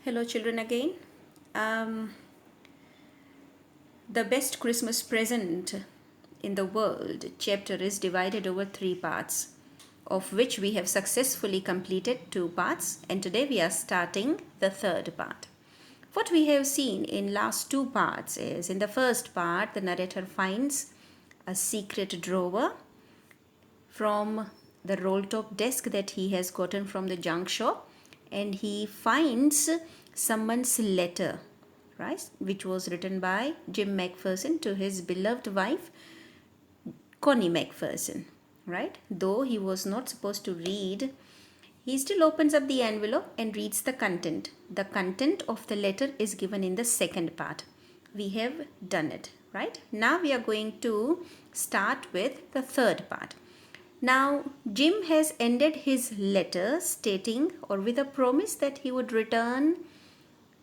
Hello, children, again. Um, the best Christmas present in the world chapter is divided over three parts, of which we have successfully completed two parts, and today we are starting the third part. What we have seen in last two parts is in the first part, the narrator finds a secret drawer from the roll top desk that he has gotten from the junk shop, and he finds someone's letter, right, which was written by Jim Macpherson to his beloved wife Connie Macpherson, right? Though he was not supposed to read, he still opens up the envelope and reads the content. The content of the letter is given in the second part. We have done it, right? Now we are going to start with the third part. Now, Jim has ended his letter stating or with a promise that he would return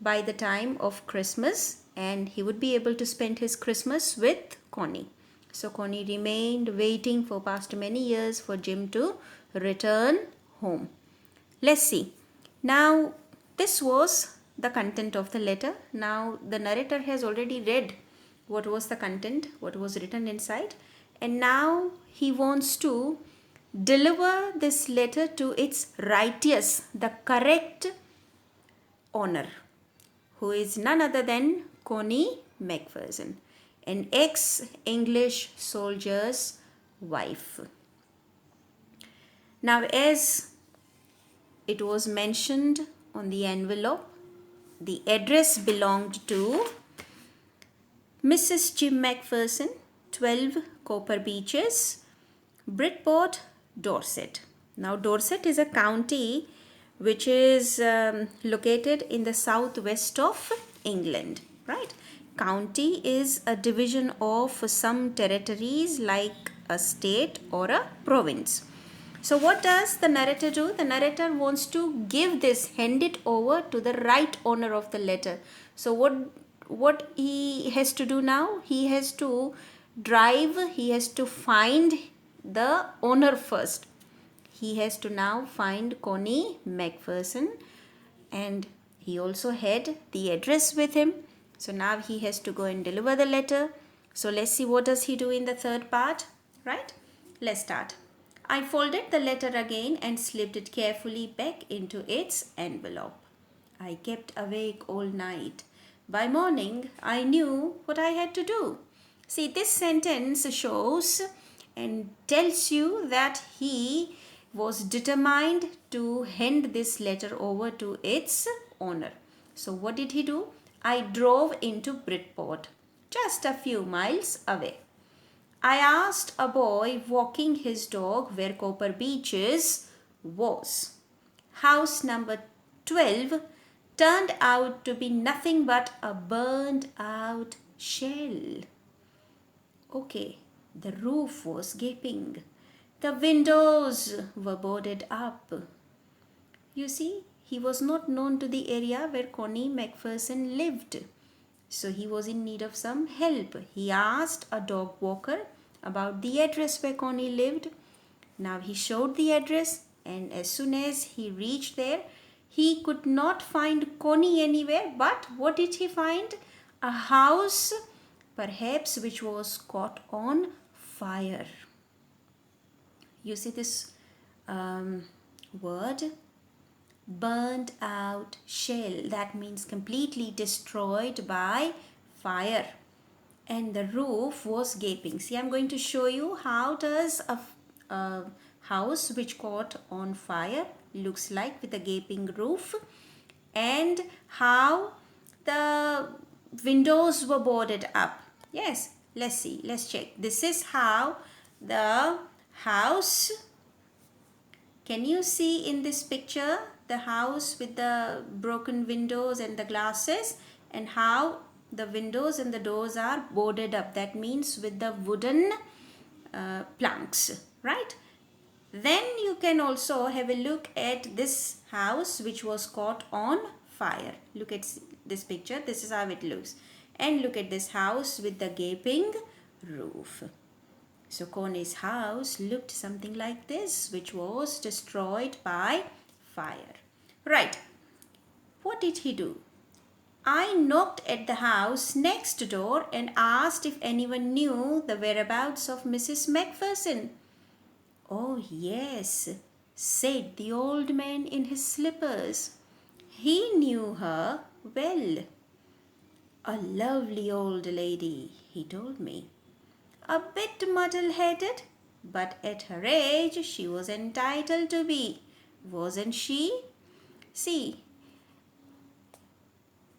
by the time of Christmas and he would be able to spend his Christmas with Connie. So Connie remained waiting for past many years for Jim to return home. Let's see. Now, this was the content of the letter. Now, the narrator has already read what was the content, what was written inside, and now he wants to deliver this letter to its righteous, the correct owner, who is none other than Connie Macpherson, an ex-English soldier's wife. Now, as it was mentioned on the envelope, the address belonged to Mrs. Jim Macpherson, 12 Copper Beeches, Bridport, Dorset. Now, Dorset is a county which is located in the southwest of England, right? County is a division of some territories like a state or a province. So what does the narrator do? The narrator wants to give this, hand it over to the right owner of the letter. So what he has to do now? He has to drive, he has to find the owner first. He has to now find Connie Macpherson, and he also had the address with him. So now he has to go and deliver the letter. So let's see what does he do in the third part, right? Let's start. I folded the letter again and slipped it carefully back into its envelope. I kept awake all night. By morning, I knew what I had to do. See, this sentence shows and tells you that he was determined to hand this letter over to its owner. So, what did he do? I drove into Bridport, just a few miles away. I asked a boy walking his dog where Copper Beeches was. House number 12 turned out to be nothing but a burned out shell. Okay, the roof was gaping. The windows were boarded up. You see, he was not known to the area where Connie Macpherson lived. So he was in need of some help. He asked a dog walker about the address where Connie lived. Now he showed the address, and as soon as he reached there, he could not find Connie anywhere. But what did he find? A house, perhaps, which was caught on fire. You see this word? Burnt out shell. That means completely destroyed by fire. And the roof was gaping. See, I'm going to show you how does a house which caught on fire looks like with a gaping roof, and how the windows were boarded up. Yes, let's see, let's check. This is how the house, can you see in this picture the house with the broken windows and the glasses, and how the windows and the doors are boarded up? That means with the wooden planks, right? Then you can also have a look at this house which was caught on fire. Look at this picture. This is how it looks. And look at this house with the gaping roof. So Connie's house looked something like this, which was destroyed by fire. Right. what did he do? I knocked at the house next door and asked if anyone knew the whereabouts of Mrs. Macpherson. Oh, yes, said the old man in his slippers. He knew her well. A lovely old lady, he told me. A bit muddle-headed, but at her age she was entitled to be, wasn't she? See,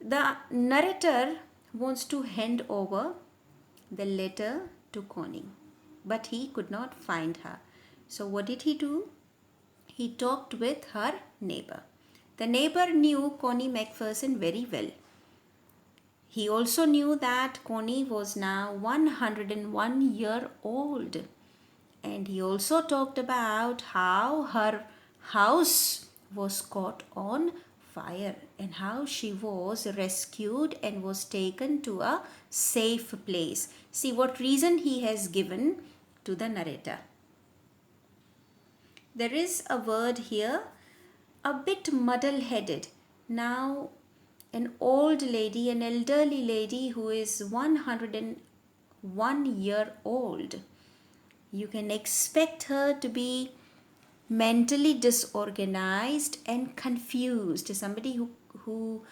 the narrator wants to hand over the letter to Connie, but he could not find her. So what did he do? He talked with her neighbor. The neighbor knew Connie Macpherson very well. He also knew that Connie was now 101 year old. And he also talked about how her house was caught on fire and how she was rescued and was taken to a safe place. See what reason he has given to the narrator. There is a word here, a bit muddle-headed. Now, an old lady, an elderly lady who is 101 year old, you can expect her to be mentally disorganized and confused. Somebody who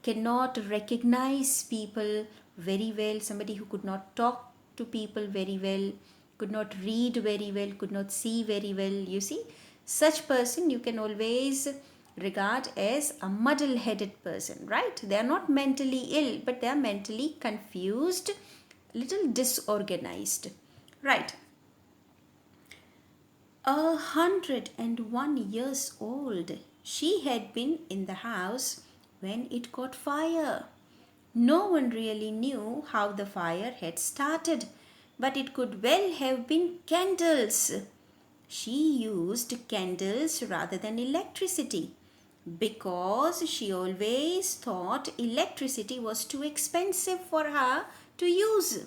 cannot recognize people very well, somebody who could not talk to people very well, could not read very well, could not see very well. You see, such person you can always regard as a muddle-headed person, right? They are not mentally ill, but they are mentally confused, little disorganized, right? 101 years old. She had been in the house when it caught fire. No one really knew how the fire had started, but it could well have been candles. She used candles rather than electricity because she always thought electricity was too expensive for her to use.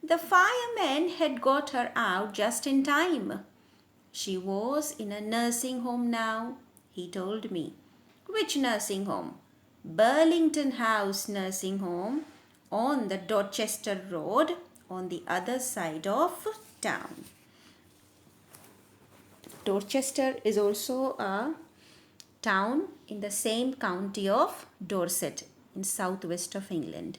The fireman had got her out just in time. She was in a nursing home now, he told me. Which nursing home? Burlington House Nursing Home on the Dorchester Road on the other side of town. Dorchester is also a town in the same county of Dorset in southwest of England.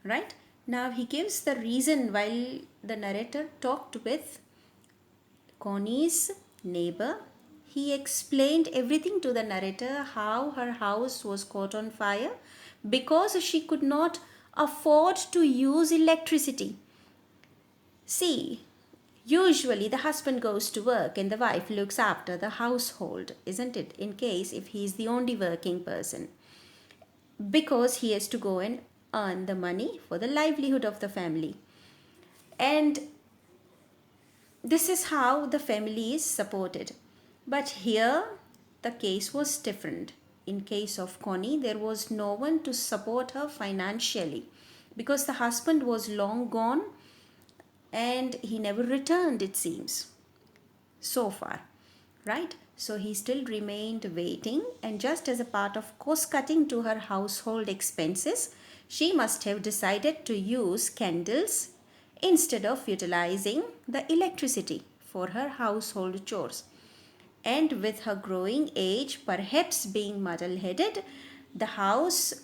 Right? Now he gives the reason while the narrator talked with Connie's neighbor. He explained everything to the narrator, how her house was caught on fire because she could not afford to use electricity. See, usually the husband goes to work and the wife looks after the household, isn't it? In case if he is the only working person, because he has to go and earn the money for the livelihood of the family. And this is how the family is supported. But here the case was different. In case of Connie, there was no one to support her financially because the husband was long gone and he never returned, it seems, so far, right? So he still remained waiting, and just as a part of cost cutting to her household expenses, she must have decided to use candles instead of utilizing the electricity for her household chores. And with her growing age, perhaps being muddle-headed, the house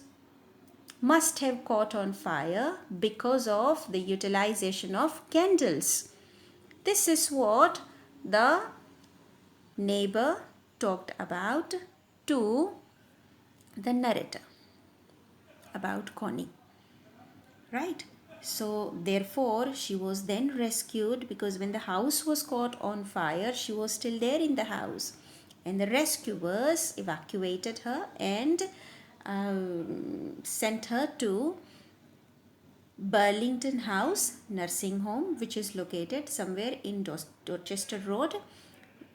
must have caught on fire because of the utilization of candles. This is what the neighbor talked about to the narrator about Connie, right? So therefore she was then rescued because when the house was caught on fire, she was still there in the house, and the rescuers evacuated her and sent her to Burlington House Nursing Home, which is located somewhere in Dorchester Road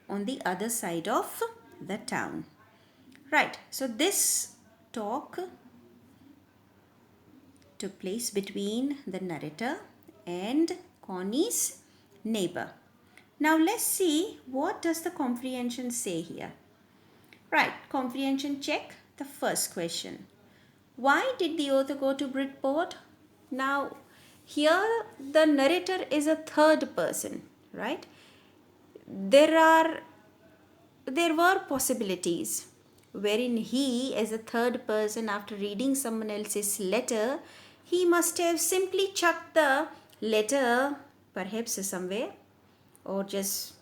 on the other side of the town. Right, so this talk took place between the narrator and Connie's neighbor. Now let's see what does the comprehension say here. Right, comprehension check. the first question. Why did the author go to Bridport? Now, here the narrator is a third person, right? There were possibilities wherein he, as a third person, after reading someone else's letter, he must have simply chucked the letter perhaps somewhere, or just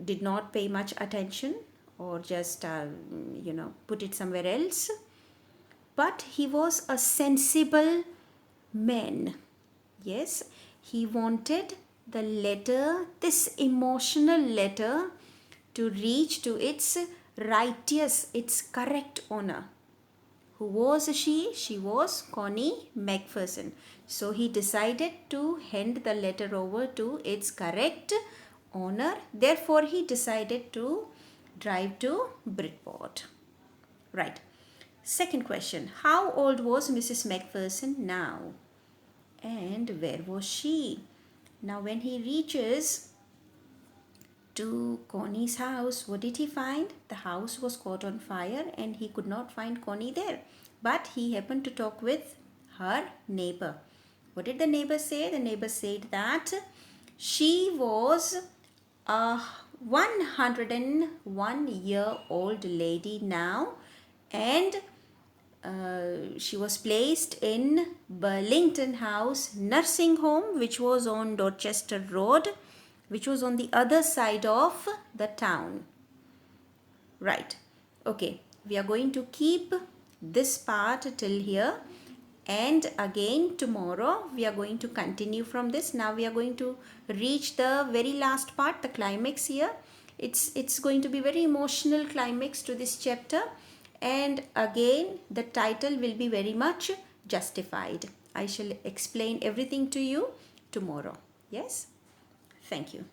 did not pay much attention, or just put it somewhere else. But he was a sensible man. Yes, he wanted the letter, this emotional letter, to reach to its righteous, its correct owner. Who was she? She was Connie Macpherson. So he decided to hand the letter over to its correct owner. Therefore, he decided to drive to Bridport. Right. Second question. How old was Mrs. Macpherson now? And where was she? Now, when he reaches to Connie's house, what did he find? The house was caught on fire and he could not find Connie there. But he happened to talk with her neighbor. What did the neighbor say? The neighbor said that she was a 101-year-old lady now, and she was placed in Burlington House Nursing Home, which was on Dorchester Road, which was on the other side of the town. Right. Okay. We are going to keep this part till here, and again tomorrow we are going to continue from this. Now we are going to reach the very last part, the climax here. It's going to be very emotional climax to this chapter, and again the title will be very much justified. I shall explain everything to you tomorrow. Yes. Thank you.